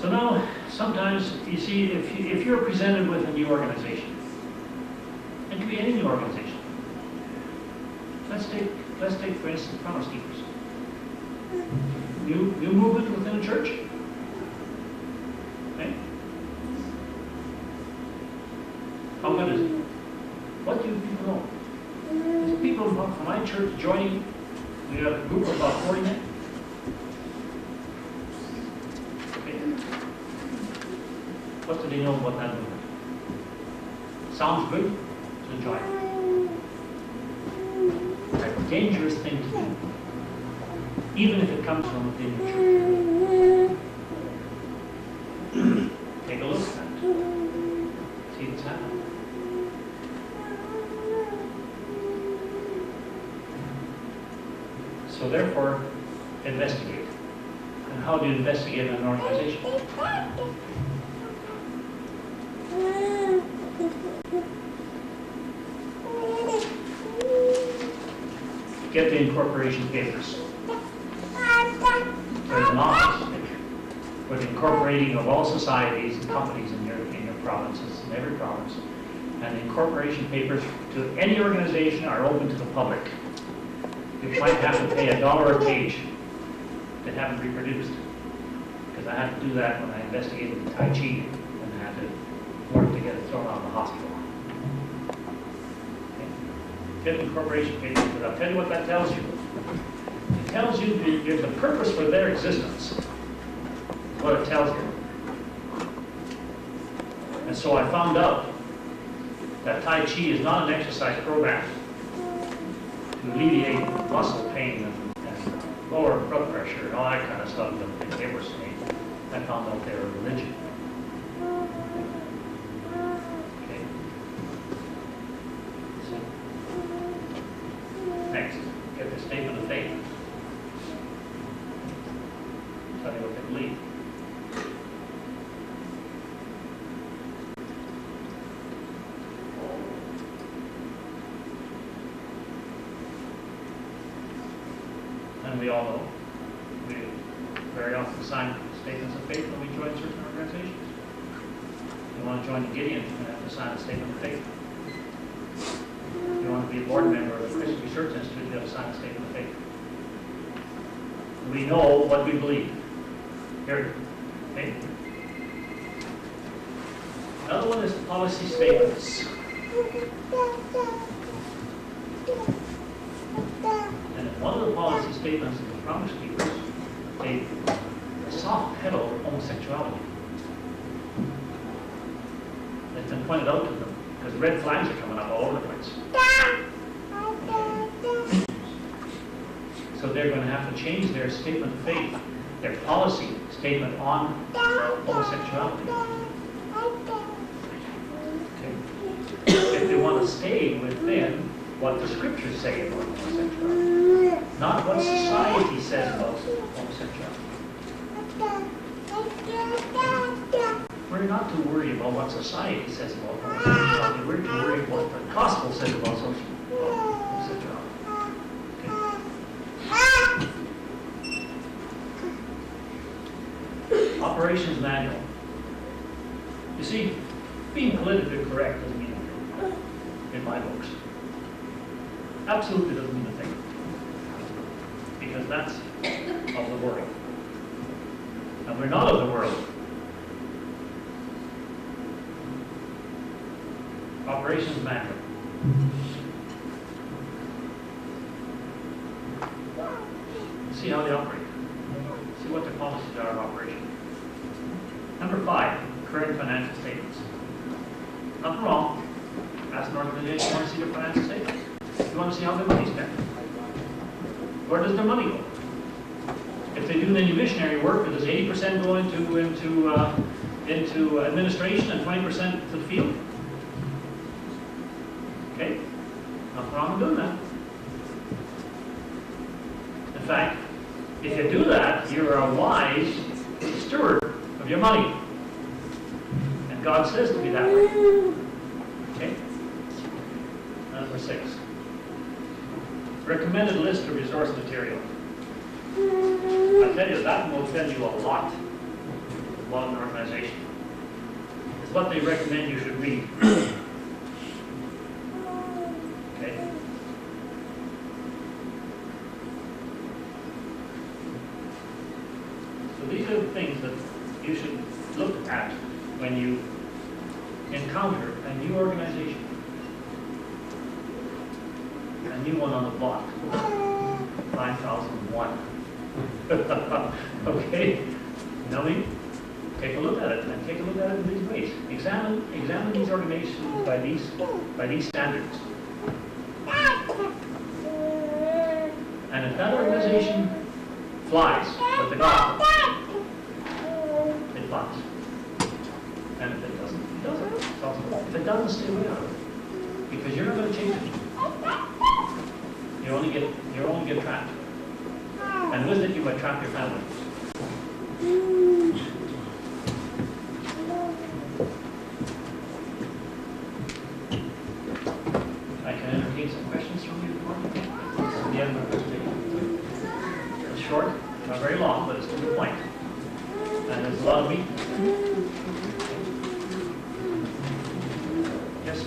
So now, sometimes, you see, if you're presented with a new organization, it could be any new organization. Let's take for instance, Promise Keepers. New movement within a church. Okay? How good is it? What do people know? There's people from my church joining. We have a group of about 40 men. Okay. What do they know about that movement? Sounds good, so join. It's a dangerous thing to do, even if it comes from within the church. Take a look at that. See what's happening. So therefore, investigate. And how do you investigate an organization? Get the incorporation papers. There's an office for the incorporating of all societies and companies in your provinces, in every province. And the incorporation papers to any organization are open to the public. You might have to pay $1 a page to have them reproduced. Because I had to do that when I investigated the Tai Chi and I had to work to get it thrown out of the hospital. Okay. Get the incorporation papers, but I'll tell you what that tells you. It tells you the purpose for their existence. What it tells you. And so I found out that Tai Chi is not an exercise program to alleviate muscle pain and lower blood pressure and all that kind of stuff that they were saying. I found out they were religion. Okay. So, next, get the statement of faith. Tell you what they believe. And we all know, we very often sign statements of faith when we join certain organizations. If you want to join the Gideon, you're going to have to sign a statement of faith. If you want to be a board member of the Christian Research Institute, you have to sign a statement of faith. We know what we believe. Here, okay? Another one is the policy statements. And in one of the policy statements of the Promise Keepers, they soft pedal homosexuality. It's been pointed out to them because red flags are coming up all over the place. Okay. So they're going to have to change their statement of faith, their policy statement on homosexuality. Okay. If they want to stay within what the scriptures say about homosexuality, not what society says about homosexuality. We're not to worry about what society says about homosexuality. We're to worry about what the gospel says about homosexuality. Okay. Operations manual. You see, being politically correct doesn't mean anything in my books. Absolutely doesn't mean a thing. Because that's of the world. And we're not of the world. Operations manual. See how they operate. See what their policies are of operation. Number 5, current financial statements. Nothing wrong. Ask an organization, you want to see their financial statements. You want to see how their money's spent. Where does their money go? If they do any missionary work, does 80% go into administration and 20% to the field? Okay? Nothing wrong with doing that. In fact, if you do that, you're a wise steward of your money. And God says to be that way. Okay? Number 6. Recommended list of resource material. I tell you, that will tell you a lot. about an organization. It's what they recommend you should read. Okay? So these are the things that you should look at when you encounter a new organization. A new one on the block. 9001. Okay? You know what I mean? Take a look at it, and take a look at it in these ways. Examine these organizations by these standards. And if that organization flies with the gospel, it flies. And if it doesn't, it doesn't. If it doesn't, stay away from it. Because you're not going to change it. You only get trapped. And with it, you might trap your family. I can entertain some questions from you. This is the end of my presentation. It's short, not very long, but it's to the point. And there's a lot of meat. Yes?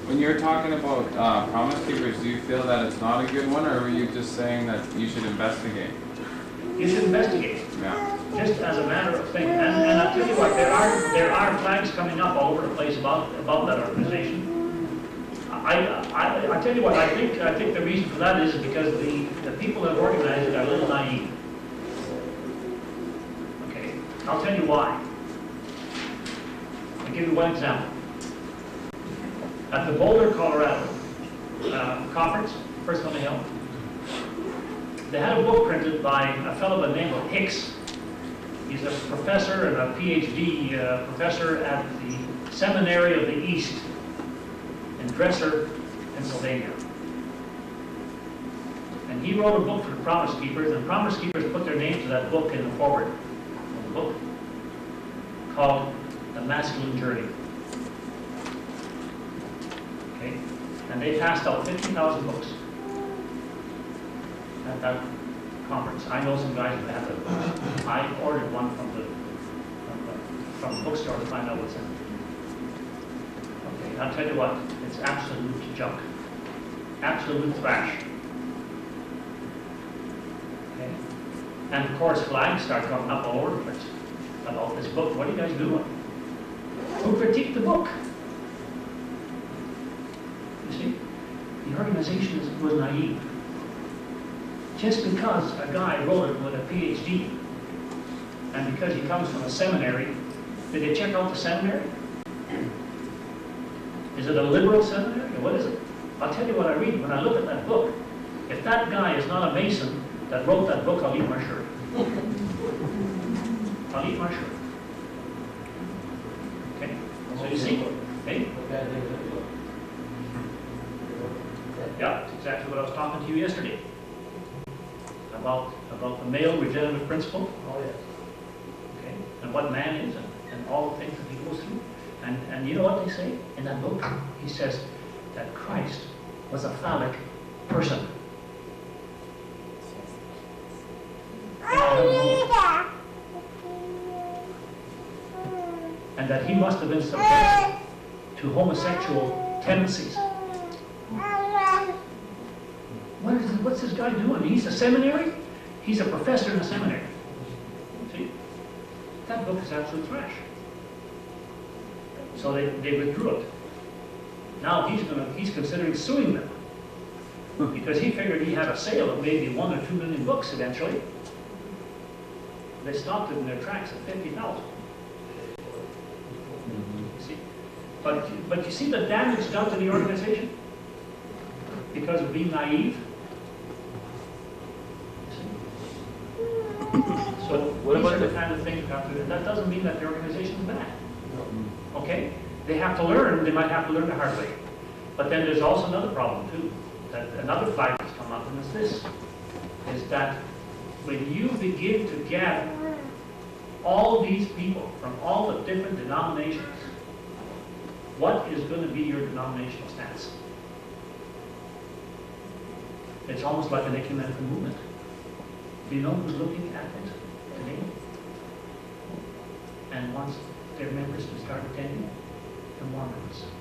When you're talking about Promise Keepers, do you feel that it's not a good one, or were you just saying that you should investigate? You should investigate. Yeah. Just as a matter of thing. And I'll tell you what, there are flags coming up all over the place about that organization. I tell you what, I think the reason for that is because the people that organize it are a little naive. Okay, I'll tell you why. I'll give you one example. At the Boulder, Colorado conference, first on the hill, they had a book printed by a fellow by the name of Hicks. He's a professor and a PhD professor at the Seminary of the East in Dresser, Pennsylvania. And he wrote a book for the Promise Keepers, and Promise Keepers put their name to that book in the forward of the book, called The Masculine Journey. Okay? And they passed out 50,000 books at that conference. I know some guys that have the books. I ordered one from the bookstore to find out what's in it. Okay, I'll tell you what, it's absolute junk. Absolute trash. Okay? And of course, flags start coming up all over the place about this book. What are you guys doing? Who critiqued the book? You see? The organization was naive. Just because a guy wrote it with a PhD, and because he comes from a seminary, did they check out the seminary? Is it a liberal seminary, or what is it? I'll tell you what I read when I look at that book. If that guy is not a Mason that wrote that book, I'll eat my shirt. I'll eat my shirt. Okay? So you see, hey? Yeah, that's exactly what I was talking to you yesterday. About the male regenerative principle. Oh, yes. Okay? And what man is, and all the things that he goes through. And you know what they say in that book? He says that Christ was a phallic person. And that he must have been subject to homosexual tendencies. What's this guy doing? He's a seminary? He's a professor in a seminary. See? That book is absolute trash. So they withdrew it. Now he's considering suing them. Because he figured he had a sale of maybe 1 or 2 million books eventually. They stopped it in their tracks at 50,000. See? But you see the damage done to the organization? Because of being naive? So these are the kind of things you have to do. That doesn't mean that the organization is bad. Okay? They have to learn, they might have to learn the hard way. But then there's also another problem too. That another flag that's come up, and it's this, is that when you begin to gather all these people from all the different denominations, what is going to be your denominational stance? It's almost like an ecumenical movement. Do you know who's looking at it today? and once their members can start attending, the more members.